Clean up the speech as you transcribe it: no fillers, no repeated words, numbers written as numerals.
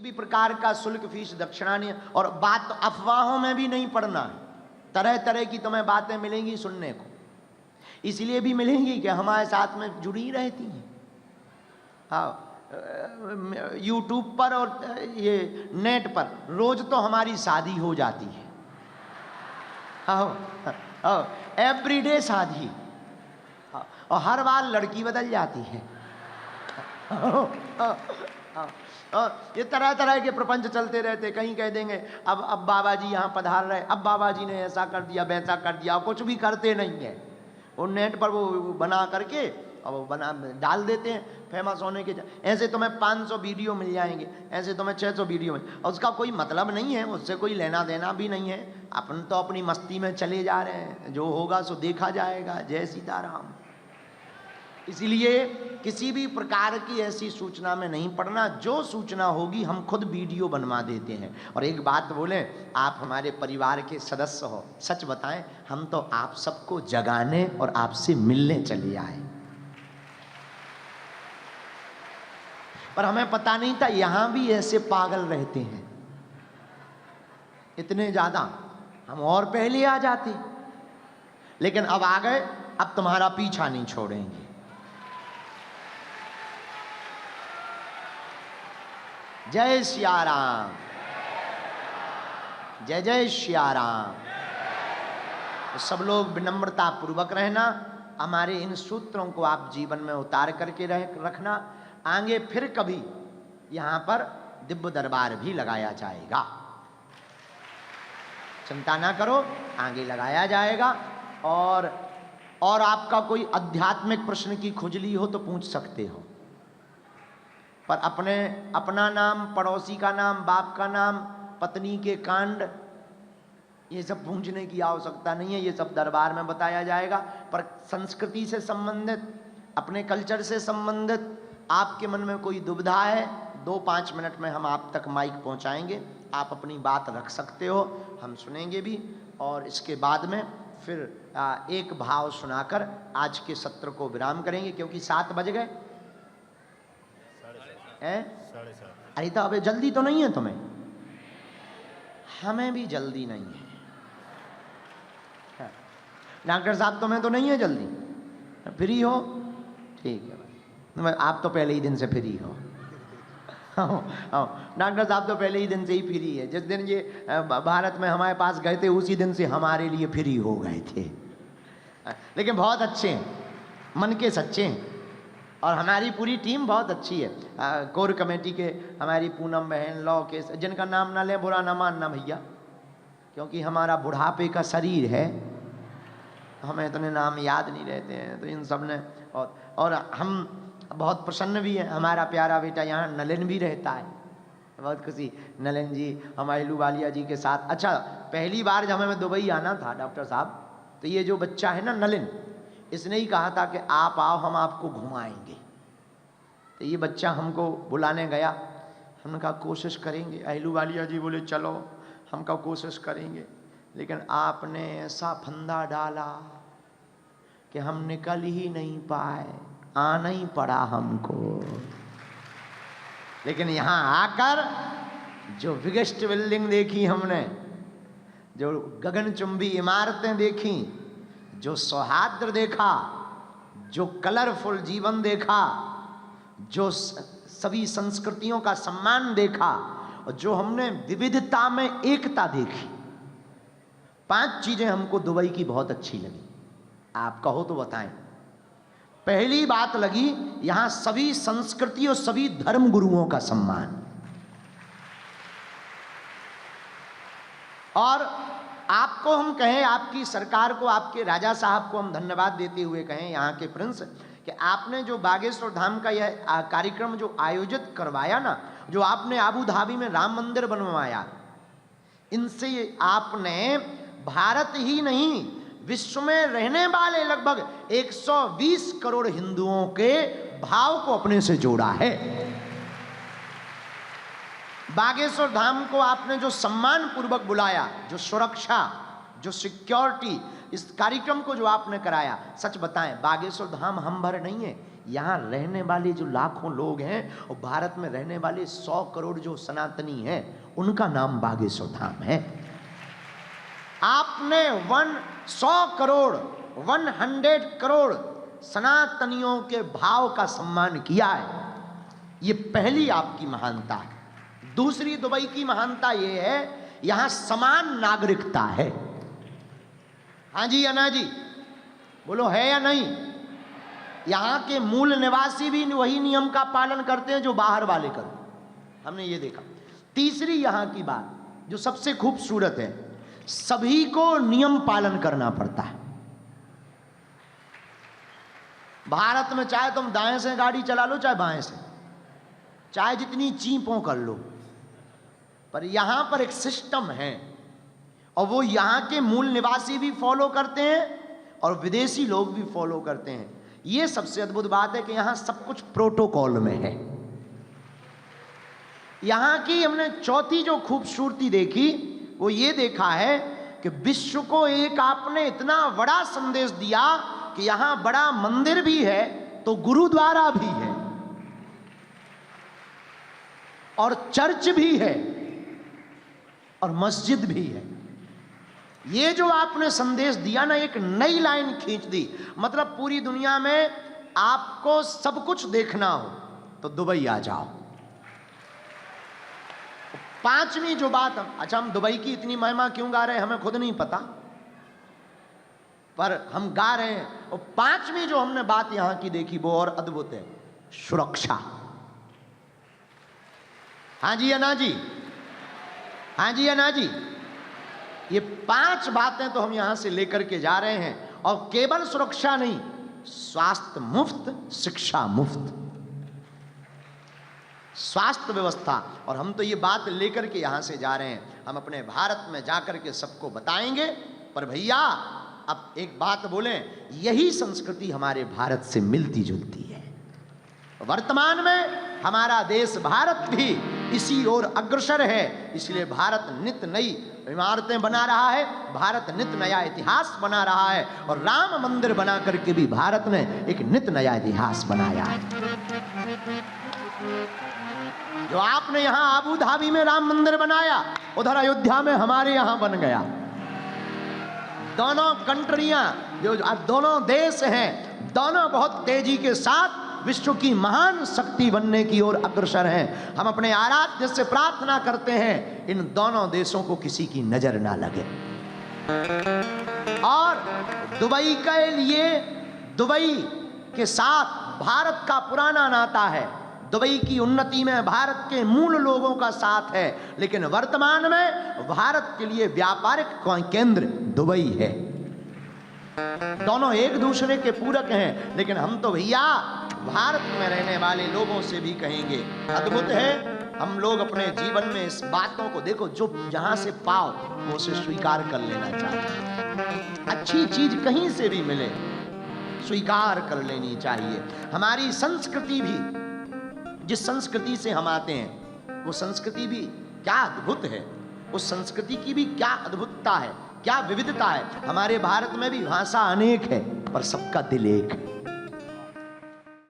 भी प्रकार का शुल्क फीस दक्षिणा नहीं है। और बात तो अफवाहों में भी नहीं पड़ना है, तरह तरह की तुम्हें बातें मिलेंगी सुनने को, इसलिए भी मिलेंगी कि हमारे साथ में जुड़ी रहती हैं। हाँ, यूट्यूब पर और ये नेट पर रोज तो हमारी शादी हो जाती है। हाँ, एवरीडे शादी, और हर बार लड़की बदल जाती है। ये तरह तरह के प्रपंच चलते रहते। कहीं कह देंगे अब बाबा जी यहाँ पधार रहे, अब बाबा जी ने ऐसा कर दिया वैसा कर दिया, कुछ भी करते नहीं है। वो नेट पर वो बना करके अब वो बना डाल देते हैं फेमस होने के। ऐसे तुम्हें 500 वीडियो मिल जाएंगे, ऐसे तुम्हें 600 वीडियो मिल, और उसका कोई मतलब नहीं है, उससे कोई लेना देना भी नहीं है। अपन तो अपनी मस्ती में चले जा रहे हैं, जो होगा सो देखा जाएगा। जय सीताराम। इसलिए किसी भी प्रकार की ऐसी सूचना में नहीं पड़ना। जो सूचना होगी हम खुद वीडियो बनवा देते हैं। और एक बात बोले, आप हमारे परिवार के सदस्य हो, सच बताएं, हम तो आप सबको जगाने और आपसे मिलने चले आए, पर हमें पता नहीं था यहां भी ऐसे पागल रहते हैं इतने ज्यादा। हम और पहले आ जाते, लेकिन अब आ गए, अब तुम्हारा पीछा नहीं छोड़ेंगे। जय सिया राम, जय जय सिया राम। तो सब लोग विनम्रता पूर्वक रहना, हमारे इन सूत्रों को आप जीवन में उतार करके रखना। आगे फिर कभी यहां पर दिव्य दरबार भी लगाया जाएगा, चिंता ना करो, आगे लगाया जाएगा। और आपका कोई आध्यात्मिक प्रश्न की खुजली हो तो पूछ सकते हो, पर अपना नाम, पड़ोसी का नाम, बाप का नाम, पत्नी के कांड, ये सब पूछने की आवश्यकता नहीं है। ये सब दरबार में बताया जाएगा। पर संस्कृति से संबंधित, अपने कल्चर से संबंधित आपके मन में कोई दुविधा है, 2-5 मिनट में हम आप तक माइक पहुंचाएंगे। आप अपनी बात रख सकते हो, हम सुनेंगे भी। और इसके बाद में फिर एक भाव सुनाकर आज के सत्र को विराम करेंगे, क्योंकि 7 बज गए। 7:30। अरे तो अबे जल्दी तो नहीं है तुम्हें? हमें भी जल्दी नहीं है। डॉक्टर साहब तुम्हें तो नहीं है जल्दी? फ्री हो? ठीक है भाई, आप तो पहले ही दिन से फ्री हो। डॉक्टर साहब तो पहले ही दिन से ही फ्री है। जिस दिन ये भारत में हमारे पास गए थे, उसी दिन से हमारे लिए फ्री हो गए थे। लेकिन बहुत अच्छे हैं, मन के सच्चे हैं, और हमारी पूरी टीम बहुत अच्छी है। कोर कमेटी के हमारी पूनम बहन, लॉ के, जिनका नाम ना लें बुरा ना मानना भैया, क्योंकि हमारा बुढ़ापे का शरीर है, हमें इतने नाम याद नहीं रहते हैं। तो इन सब ने, और हम बहुत प्रसन्न भी हैं। हमारा प्यारा बेटा यहाँ नलिन भी रहता है, बहुत खुशी। नलिन जी हमारे लुवालिया जी के साथ। अच्छा, पहली बार जब हमें दुबई आना था डॉक्टर साहब, तो ये जो बच्चा है ना नलिन, इसने ही कहा था कि आप आओ, हम आपको घुमाएंगे। तो ये बच्चा हमको बुलाने गया, हमने कहा कोशिश करेंगे। अहलू वालिया जी बोले चलो, हम कहा कोशिश करेंगे। लेकिन आपने ऐसा फंदा डाला कि हम निकल ही नहीं पाए, आना ही पड़ा हमको। लेकिन यहाँ आकर जो विशिष्ट बिल्डिंग देखी हमने, जो गगनचुंबी इमारतें देखी, जो सौहार्द देखा, जो कलरफुल जीवन देखा, जो सभी संस्कृतियों का सम्मान देखा, और जो हमने विविधता में एकता देखी, 5 चीजें हमको दुबई की बहुत अच्छी लगी। आप कहो तो बताएं। पहली बात लगी, यहां सभी संस्कृति और सभी धर्म गुरुओं का सम्मान। और आपको हम कहें, आपकी सरकार को, आपके राजा साहब को हम धन्यवाद देते हुए कहें, यहाँ के प्रिंस, कि आपने जो बागेश्वर धाम का यह कार्यक्रम जो आयोजित करवाया ना, जो आपने आबू धाबी में राम मंदिर बनवाया, इनसे आपने भारत ही नहीं, विश्व में रहने वाले लगभग 120 करोड़ हिंदुओं के भाव को अपने से जोड़ा है। बागेश्वर धाम को आपने जो सम्मान पूर्वक बुलाया, जो सुरक्षा, जो सिक्योरिटी, इस कार्यक्रम को जो आपने कराया, सच बताएं, बागेश्वर धाम हम भर नहीं है, यहाँ रहने वाले जो लाखों लोग हैं और भारत में रहने वाले 100 करोड़ जो सनातनी हैं, उनका नाम बागेश्वर धाम है। आपने 100 करोड़ 100 करोड़ सनातनियों के भाव का सम्मान किया है, ये पहली आपकी महानता है। दूसरी दुबई की महानता ये है, यहां समान नागरिकता है। हाँ जी या ना जी, बोलो है या नहीं? यहां के मूल निवासी भी वही नियम का पालन करते हैं जो बाहर वाले करते, हमने ये देखा। तीसरी यहां की बात जो सबसे खूबसूरत है, सभी को नियम पालन करना पड़ता है। भारत में चाहे तुम दाएं से गाड़ी चला लो चाहे बाएं से, चाहे जितनी चीपों कर लो, पर यहां पर एक सिस्टम है और वो यहां के मूल निवासी भी फॉलो करते हैं और विदेशी लोग भी फॉलो करते हैं। ये सबसे अद्भुत बात है कि यहां सब कुछ प्रोटोकॉल में है। यहां की हमने चौथी जो खूबसूरती देखी वो ये देखा है कि विश्व को एक आपने इतना बड़ा संदेश दिया कि यहां बड़ा मंदिर भी है तो गुरुद्वारा भी है और चर्च भी है और मस्जिद भी है। ये जो आपने संदेश दिया ना, एक नई लाइन खींच दी। मतलब पूरी दुनिया में आपको सब कुछ देखना हो तो दुबई आ जाओ। पांचवी जो बात, अच्छा हम दुबई की इतनी महिमा क्यों गा रहे हैं हमें खुद नहीं पता, पर हम गा रहे हैं। और पांचवी जो हमने बात यहां की देखी वो और अद्भुत है, सुरक्षा। हाँ जी या ना जी, हाँ जी या ना जी, ये 5 बातें तो हम यहां से लेकर के जा रहे हैं। और केवल सुरक्षा नहीं, स्वास्थ्य मुफ्त, शिक्षा मुफ्त, स्वास्थ्य व्यवस्था। और हम तो ये बात लेकर के यहां से जा रहे हैं, हम अपने भारत में जाकर के सबको बताएंगे। पर भैया अब एक बात बोलें, यही संस्कृति हमारे भारत से मिलती जुलती है। वर्तमान में हमारा देश भारत भी इसी ओर अग्रसर है, इसलिए भारत नित नई इमारतें बना रहा है, भारत नित नया इतिहास बना रहा है। और राम मंदिर बना करके भी भारत ने एक नित नया इतिहास बनाया है। जो आपने यहां आबू धाबी में राम मंदिर बनाया, उधर अयोध्या में हमारे यहां बन गया। दोनों कंट्रियां जो दोनों देश हैं, दोनों बहुत तेजी के साथ विश्व की महान शक्ति बनने की ओर अग्रसर हैं। हम अपने आराध्य से प्रार्थना करते हैं इन दोनों देशों को किसी की नजर ना लगे। और दुबई के लिए, दुबई के साथ भारत का पुराना नाता है। दुबई की उन्नति में भारत के मूल लोगों का साथ है, लेकिन वर्तमान में भारत के लिए व्यापारिक केंद्र दुबई है। दोनों एक दूसरे के पूरक हैं, लेकिन हम तो भैया भारत में रहने वाले लोगों से भी कहेंगे, अद्भुत है। हम लोग अपने जीवन में इस बातों को देखो, जो जहां से पाओ वो उसे स्वीकार कर लेना चाहिए। अच्छी चीज कहीं से भी मिले स्वीकार कर लेनी चाहिए। हमारी संस्कृति भी, जिस संस्कृति से हम आते हैं वो संस्कृति भी क्या अद्भुत है, उस संस्कृति की भी क्या अद्भुतता है, क्या विविधता है। हमारे भारत में भी भाषा अनेक है पर सबका दिल एक है।